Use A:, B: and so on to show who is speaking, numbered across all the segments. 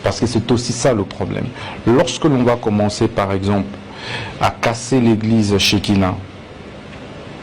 A: Parce que c'est aussi ça le problème. Lorsque l'on va commencer, par exemple, à casser l'église Shekinah,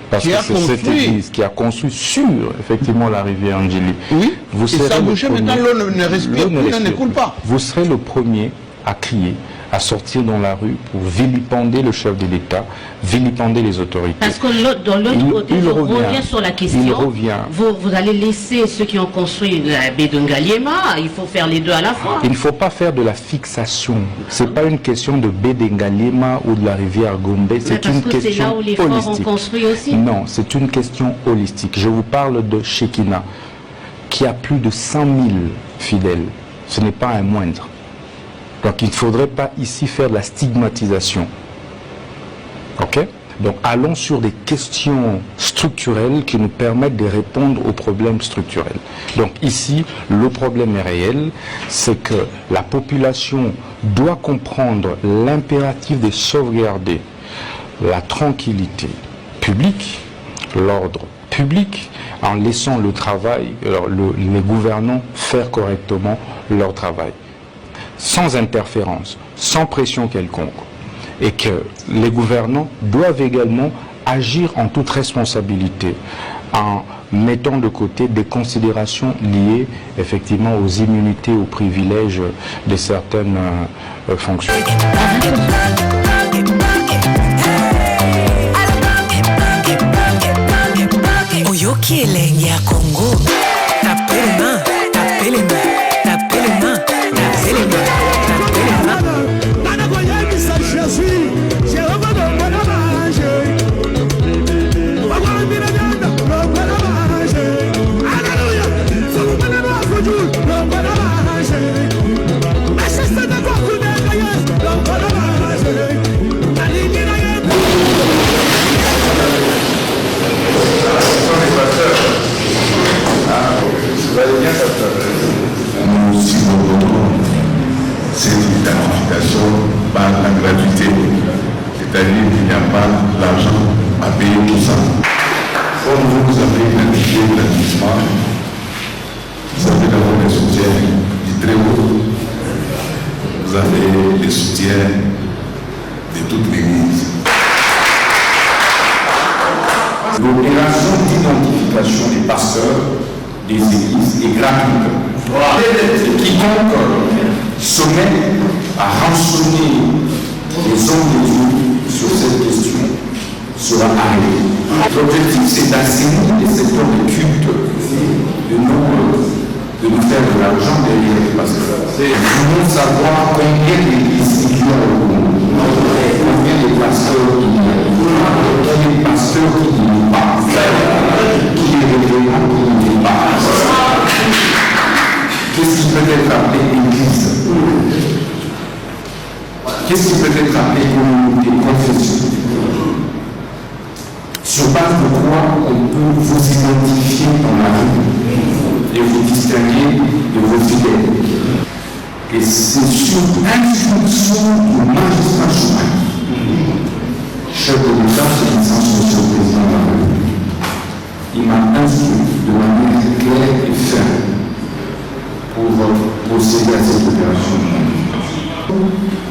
A: parce que c'est cette église qui a construit sur, effectivement, la rivière Ndjili.
B: Oui,
A: vous serez
B: ça bougeait, maintenant l'eau ne respire plus, l'eau ne coule pas.
A: Vous serez le premier à crier, à sortir dans la rue pour vilipender le chef de l'État, vilipender les autorités.
C: Parce que dans l'autre côté, je reviens sur la question. Vous allez laisser ceux qui ont construit la baie de Ngaliema, il faut faire les deux à la fois.
A: Il ne faut pas faire de la fixation. Ce n'est pas une question de baie de Ngaliema ou de la rivière Gombe, c'est une question
C: c'est là où les forts ont construit aussi.
A: Non, c'est une question holistique. Je vous parle de Shekinah, qui a plus de 100 000 fidèles. Ce n'est pas un moindre. Donc il ne faudrait pas ici faire de la stigmatisation. Ok? Donc allons sur des questions structurelles qui nous permettent de répondre aux problèmes structurels. Donc ici, le problème est réel, c'est que la population doit comprendre l'impératif de sauvegarder la tranquillité publique, l'ordre public, en laissant le travail, les gouvernants faire correctement leur travail, sans interférence, sans pression quelconque. Et que les gouvernants doivent également agir en toute responsabilité, en mettant de côté des considérations liées effectivement aux immunités, aux privilèges de certaines fonctions.
D: Congo, tapez les mains, tapez les mains, tapez les mains, tapez les mains, tapez les mains.
E: Nous subordonnons cette identification par la gratuité, c'est-à-dire qu'il n'y a pas l'argent à payer tout ça. Comme vous avez identifié gratuitement, vous avez d'abord les soutiens du très haut, vous avez les soutiens de toute l'Église. L'opération d'identification des pasteurs des églises est gratuite. Quiconque se met à rançonner les hommes de Dieu sur cette question sera arrêté. L'objectif, c'est d'assainir les secteurs de culte, de nous faire de l'argent derrière les pasteurs. Nous voulons savoir combien d'églises il y a au Congo, combien de pasteurs il y a, combien de pasteurs qui n'y sont pas, qui est réellement qui n'y est pas. Qu'est-ce qui peut être appelé église? Qu'est-ce qui peut être appelé communauté, confession? Sur base de quoi on peut vous identifier dans la rue et vous distinguer de vos fidèles? Et c'est sur instruction du magistrat Choumaki, chef de l'État, c'est licence monsieur le président de la République. Il m'a instruit de manière claire et ferme pour procéder à cette opération.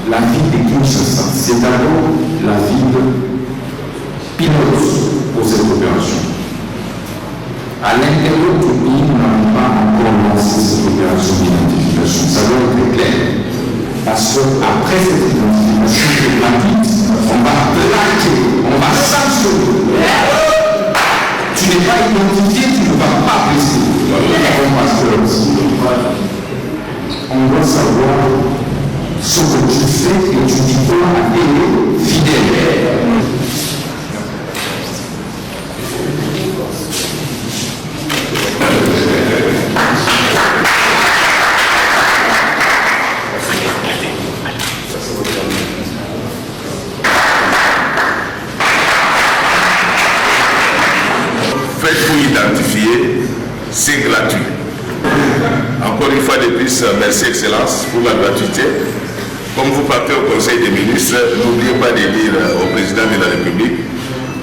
E: La ville de Kinshasa, c'est d'abord la ville pilote pour cette opération. À l'intérieur du pays, nous n'avons pas encore lancé cette opération d'identification. Ça doit être clair. Parce qu'après cette identification qui est gratuite, on va plaquer, on va sanctionner. Tu n'es pas identifié, tu ne vas pas blesser. On doit savoir ce que tu fais et tu dis quoi à tes fidèles. Faites-vous identifier, c'est gratuit. Encore une fois de plus, merci Excellence pour la gratuité. Comme vous partez au Conseil des ministres, n'oubliez pas de dire au Président de la République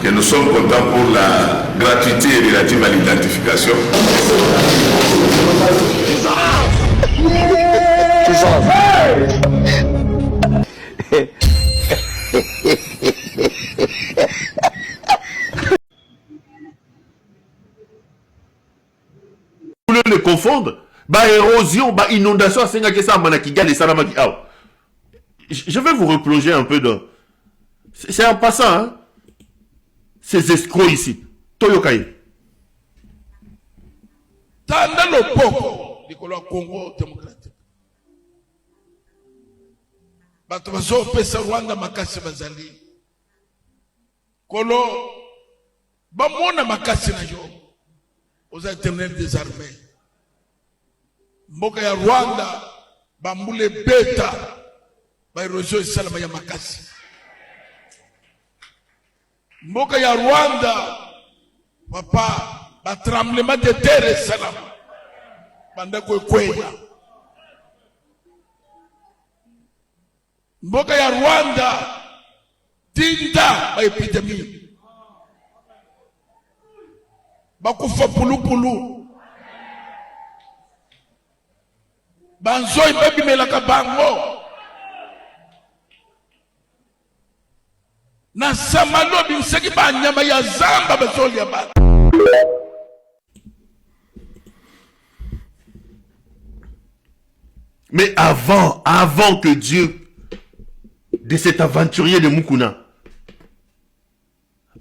E: que nous sommes contents pour la gratuité relative à l'identification.
F: Vous les confondre, érosion, inondation, je vais vous replonger un peu dans... C'est en passant, hein? Ces escrocs ici. Toyokaï.
G: Tanda le poko, Nicolas Congo démocratique. Batuazo pesa Rwanda makasi bazali. Kolo, bamona makasi na yo. Aux éternels des armées. Mboka ya Rwanda, bambule beta, bairojo isalama ya makasi. Mboka ya Rwanda, papa, ba tremblement de terre salam banda ko kweya. Mboka ya Rwanda tinda ba epidemie bakufa pulupulu banzoi babimelaka bango na samalobi mseki banyama ya zamba bazoli ya bana.
F: Mais avant que Dieu, de cet aventurier de Mukuna,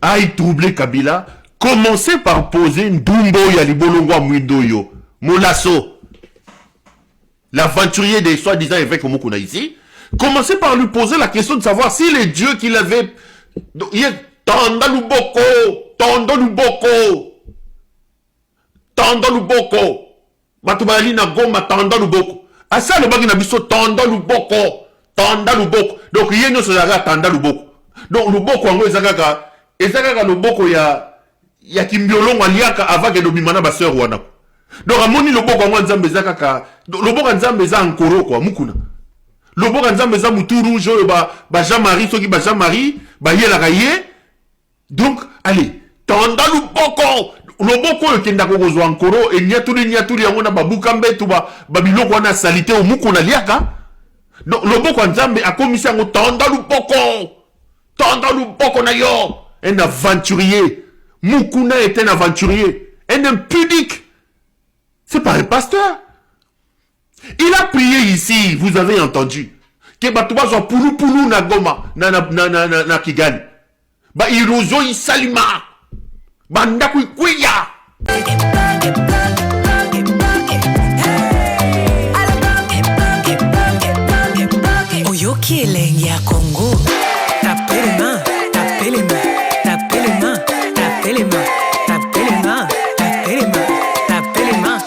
F: aille troubler Kabila, commencez par poser une dumbo ya libolongwa mwidoyo, Molasso, l'aventurier des soi-disant évêques Mukuna ici, commencez par lui poser la question de savoir si les dieux qu'il avait... Tandaluboko, Batubali na goma Tandaluboko. Asa le bagi na biso Tandaluboko. Donc yé no sozaga Tandaluboko. Donc luboko wango ezakaka luboko ya kimbiolongo aliaka avant que dobimana ba sœur wana. Donc amoni luboko wango nzambe ezakaka luboko nzambe za nkoro kwa Mukuna. Luboko nzambe za mutu rouge oyo ba Jean-Marie soki ba Jean-Marie ba yela ye. Donc allez Tandaluboko loboko oyo kenda kokozwa nkoro enyatuli yango na babukambe to babiloko wana salite o Mukuna liaka. Donc loboko nzambe akomisi yango Tandaluboko na yo. Un aventurier. Mukuna est un aventurier. Un impudique. C'est pas un pasteur. Il a prié ici, vous avez entendu, que batuba zo pulu na goma na Kigali. Ba irozo isalima. Banda kuya.
D: Oyoki elenge ya Congo. Tapez les mains, tapez les mains, tapez les mains, tapez les mains, tapez les mains, tapez les mains, tapez les mains.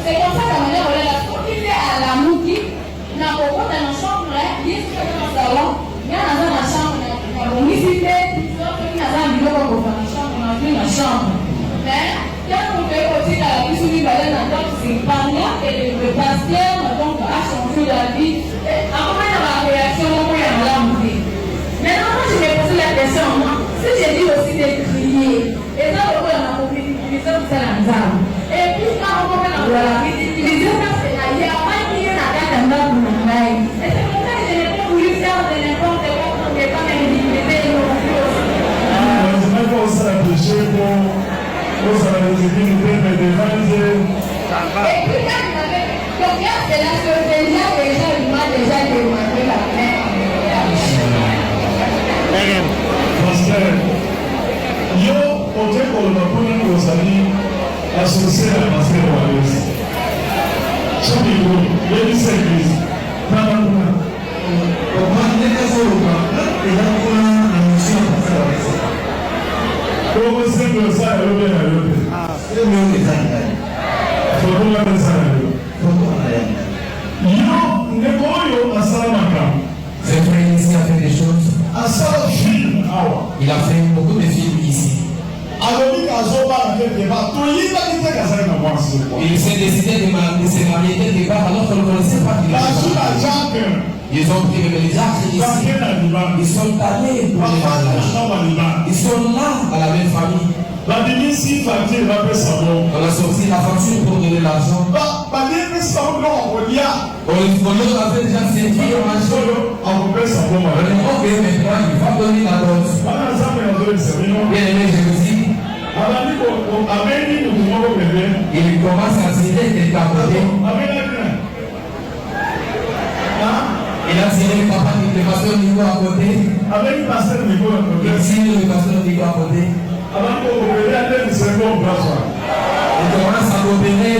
H: C'est comme ça que la manière, on l'a profité à la mouki. Mais quand on fait aussi la vie sur l'Ibalène, c'est pendant que le pasteur a changé la vie. Après la réaction, on est en la musique. Maintenant, moi, je me pose la question, moi, si j'ai dit aussi de crier, et ça, on a utilisé ça dans l'arme. Et puis, quand on va la utiliser parce qu'il y a pas qui est la carte en bas pour nous. Et c'est pour ça que je n'ai pas voulu faire de n'importe quoi pour ne pas m'individuer et non plus aussi.
I: Je n'ai pas aussi approché pour ça la visibilité, mais devant Dieu.
H: Et puis, quand il avait. Donc, il y a de la surveillance, déjà, il m'a déjà demandé la main.
I: Parce que yo, côté Colomapone, vous allez associer à la pasteur Wallace. Chaque niveau, il y a des services. Namakuna. Donc, moi, je n'ai pas fait le cas. Et là, on a une mission pour faire la pasteur. Comment c'est que ça est revenu à l'autre? C'est mieux que ça. Il faut qu'on ait ça à l'autre. Il faut qu'on ait. Yo, ne voyons à Salamaka.
J: Ce frère ici a fait des choses.
I: Il
J: a fait beaucoup de films ici. Il s'est décidé de se marier dès le départ alors qu'on ne connaissait pas qu'il était. Ils ont pris les actes ici. Ils sont allés pour les mariages. Ils sont là à la même famille. On a sorti la facture pour donner l'argent. On leur avait déjà senti le marché. Ok, maintenant il va donner la dose. Bien aimé, je vous dis, il commence à tirer quelqu'un à côté. Il a tiré le papa qui est passé au niveau à côté. Il tire le pasteur au niveau à côté. Il commence à coopérer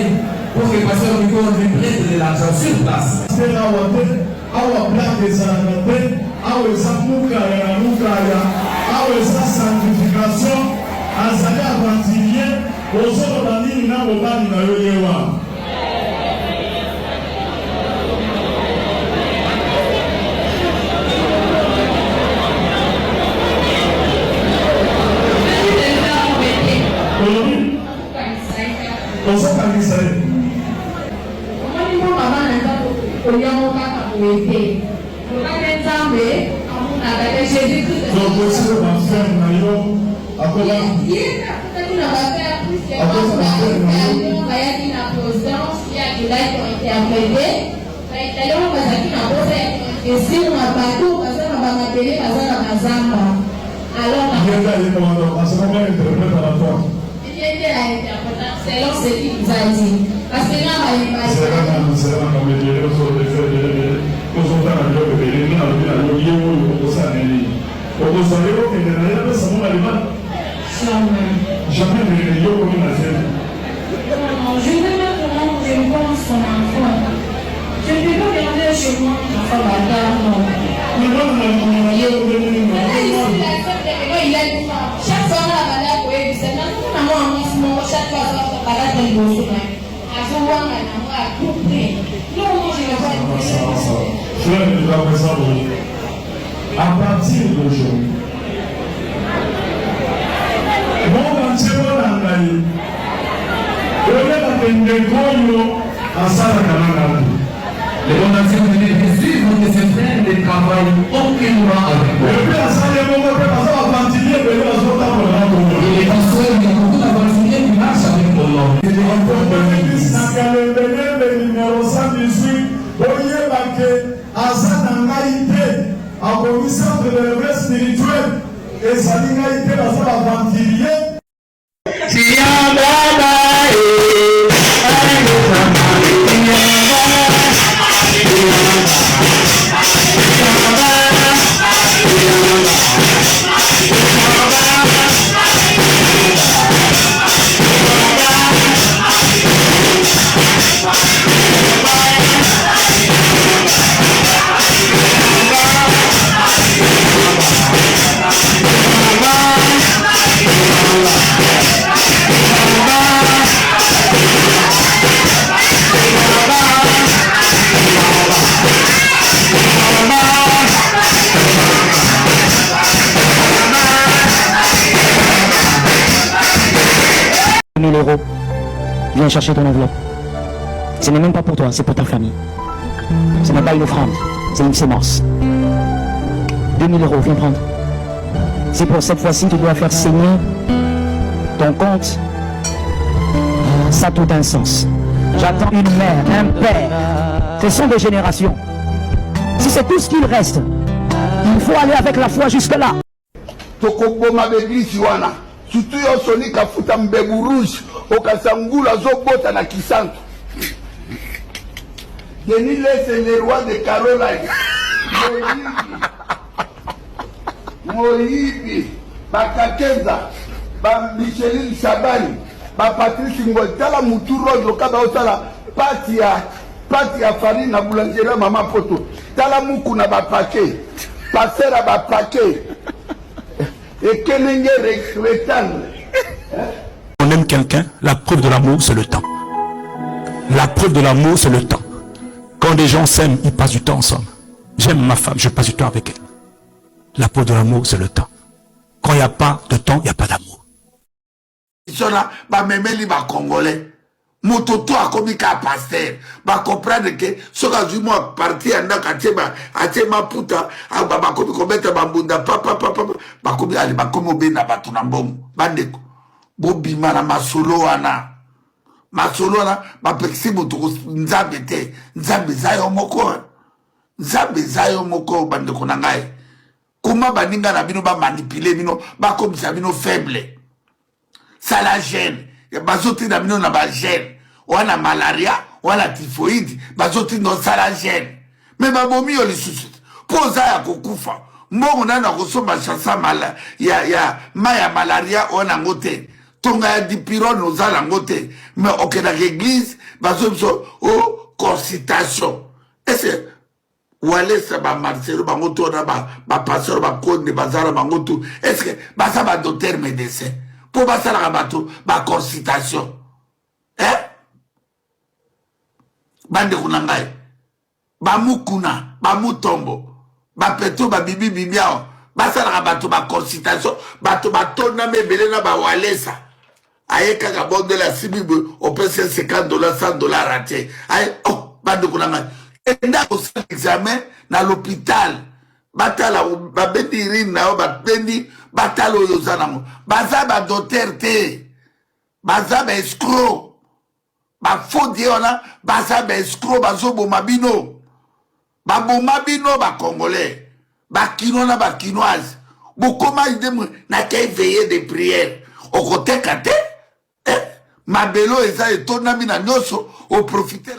J: pour que le pasteur au niveau lui prête de l'argent sur place.
I: Sanctification, azali avantilier, ozolo bandini na bobani na yo yewa.
H: Selon ce qu'il nous a dit. Parce que là,
I: jamais ne le yo comme la scène.
H: Non, je ne sais pas comment je pense son enfant. Je ne peux pas regarder chez moi mon enfant bâtard, non.
I: Mais non, il a
H: dit chaque fois la balade, oui, c'est maintenant moi en ce moment, chaque fois la balade de l'eau. À voir la maman à couper. Non, moi je ne vais pas être.
I: Frère, je dois faire ça pour vous. À partir d'aujourd'hui, bon, c'est bon, Nangaï. Le
J: monde entier venait de suivre de ses frères ne travaillent aucunement avec moi. Et les pasteurs, il y a beaucoup d'aventuriers qui marchent avec mon nom.
K: Viens chercher ton enveloppe. Ce n'est même pas pour toi, c'est pour ta famille. Ce n'est pas une offrande, c'est une sémence. 2000 €, viens prendre. C'est pour cette fois-ci tu dois faire saigner ton compte. Ça a tout un sens. J'attends une mère, un père. Ce sont des générations. Si c'est tout ce qu'il reste, il faut aller avec la foi jusque-là.
G: Tokoboma beglisi wana. Surtout yo soni kafuta mbebu rouge. Okasangula zobota na kisantu. Denis laisse le roi de Caroline. Moïbi. Bakakeza. Ba Micheline Chabani. Ba Patrice Ngol. Tala muturo yokaba osala. Pati ya farine na boulangerie mama poto. Tala muku na ba paquet. Passer ba paquet. Et Kenenge rectangle.
L: On aime quelqu'un, la preuve de l'amour, c'est le temps. La preuve de l'amour, c'est le temps. Quand des gens s'aiment, ils passent du temps ensemble. J'aime ma femme, je passe du temps avec elle. La preuve de l'amour, c'est le temps. Quand il n'y a pas de temps, il n'y a pas d'amour.
G: Congolais. Mototo a commis qu'à pasteur. Ba comprendre que ce que du mois parti en Nakatema, Atema Puta, ba komi kometa bambunda, papa, ba komi ali ba komi obena batunambom, bandeko. Bobima na masolo wana. Masolo wana, ba pexi moto nzambe te, nzambe zayo moko. Nzambe zayo moko bandeko na ngai. Comment baninga na bino ba manipuler bino, ba komi sa bino faible. Ça la gêne. Bazoti na bino na ba gêne. Wana malaria, wana typhoïde, bazoti no ça la gêne. Mais babomi yo lisusu. Poza ya kokufa. Mbongo na kosomba chasa mala ya maya malaria wana ngote. Tonga ya dipirone ozala ngote. Mais okena l'église, bazobiso o consultation. Est-ce wale sa ba Marcelo bangoto na ba pasteur ba konde bazara bangoto. Est-ce que basa ba docteur médecin pour basala bato ba consultation. Hein? Bande kunangai. Ba mukuna, ba mutombo. Ba peto ba bibi bibiao. Basala bato ba consultation, bato ba tona mebele na ba walesa. Aye kaka bonde la sibibu au PC $50, $100 raté. Aye oh bande kunangai. Enda ko examen na l'hôpital. Batala ba bendi na ba bendi batalo yozanamo. Baza ba docteur te. Baza ba escroc. Ba faux diona baza ba escroc bazo bomabino. Ba bomabino ba congolais. Ba kino na ba kinoise. Bokoma idem na kay veiller de prière. Au côté kate. Ma belo eza etonami na nyoso au profiter